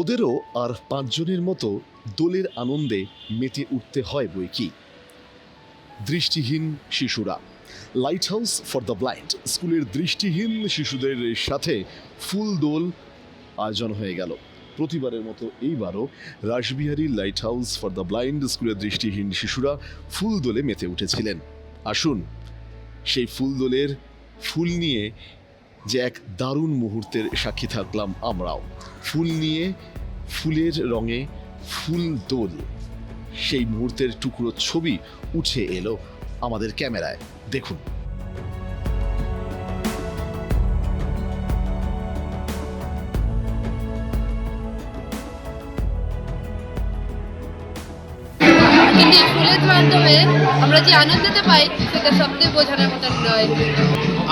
ওদেরও আর 5 জনের মতো দোলের আনন্দে মেতে উঠতে হয় বই কি। দৃষ্টিহীন শিশুরা, light house for the blind স্কুলের দৃষ্টিহীন শিশুদের সাথে ফুল দোল আয়োজন হয়ে গেল। প্রতিবারের মতো এইবারও Rashbehari light house for the blind স্কুলের দৃষ্টিহীন শিশুরা ফুল দোলে মেতে উঠেছিলেন। আসুন সেই ফুল দোলের ফুল নিয়ে যে এক দারুণ মুহূর্তের সাক্ষী থাকলাম আমরাও। ফুল নিয়ে, ফুলের রঙে ফুল দোল, সেই মুহূর্তের টুকরো ছবি উঠে এলো আমাদের ক্যামেরায়। দেখুন। কিন্তু এই ফুলের মাধ্যমে আমরা যে আনন্দটা পাই সেটা সত্যি বোঝানোর মতন নয়।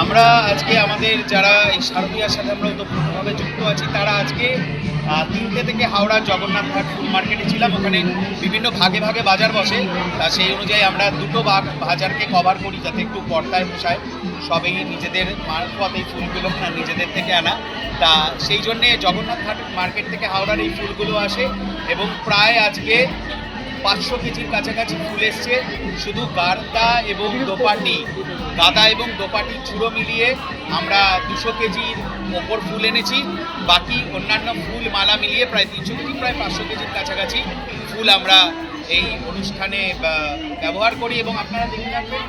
আমরা আজকে আমাদের যারা এই শারদীয়ার সাথে আমরা ওতপ্রোতভাবে যুক্ত আছি তারা আজকে 3টে থেকে হাওড়া জগন্নাথ ঘাট ফুল মার্কেটে ছিলাম। ওখানে বিভিন্ন ভাগে ভাগে বাজার বসে, তা সেই অনুযায়ী আমরা দুটো বাজারকে কভার করি যাতে একটু পর্দায় পোষায়। সবই নিজেদের মারফত এই ফুলগুলো নিজেদের থেকে আনা, তা সেই জন্যে জগন্নাথ ঘাট মার্কেট থেকে হাওড়ার এই ফুলগুলো আসে এবং প্রায় আজকে 500 কেজির কাছাকাছি ফুল এসছে। শুধু গাদা এবং দোপাটি চূড়ো মিলিয়ে আমরা 200 কেজির ওপর ফুল এনেছি। বাকি অন্যান্য ফুল মালা মিলিয়ে প্রায় 300 কেজি, প্রায় 500 কেজির কাছাকাছি ফুল আমরা এই অনুষ্ঠানে ব্যবহার করি। এবং আপনারা দেখে রাখবেন,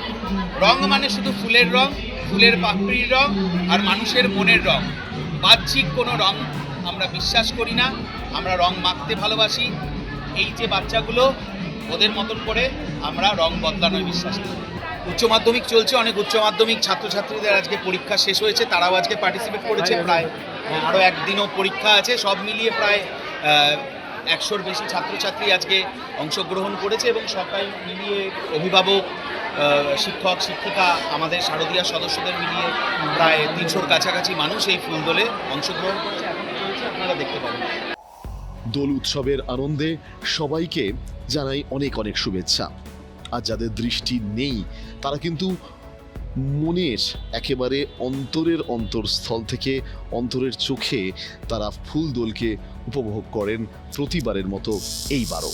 রং মানে শুধু ফুলের রং, ফুলের পাপড়ির রং আর মানুষের মনের রং। বাহ্যিক কোনো রং আমরা বিশ্বাস করি না, আমরা রং মাখতে ভালোবাসি। এই যে বাচ্চাগুলো, ওদের মতন করে আমরা রং বদলানোয় বিশ্বাস করি। উচ্চ মাধ্যমিক চলছে, অনেক উচ্চ মাধ্যমিক ছাত্রছাত্রীদের আজকে পরীক্ষা শেষ হয়েছে, তারাও আজকে পার্টিসিপেট করেছে। প্রায় আরও একদিনও পরীক্ষা আছে। সব মিলিয়ে প্রায় 100-র বেশি ছাত্রছাত্রী আজকে অংশগ্রহণ করেছে এবং সবাই মিলিয়ে অভিভাবক, শিক্ষক শিক্ষিকা, আমাদের শারদীয়া সদস্যদের মিলিয়ে প্রায় 300-র কাছাকাছি মানুষ এই ফুল দোলে অংশগ্রহণ করেছে। আপনারা দেখতে পাবেন। দোল উৎসবের আনন্দে সবাইকে জানাই অনেক অনেক শুভেচ্ছা। আর যাদের দৃষ্টি নেই তারা কিন্তু মনের একেবারে অন্তরের অন্তরস্থল থেকে, অন্তরের চোখে তারা ফুল দোলকে উপভোগ করেন প্রতিবারের মতো এইবারও।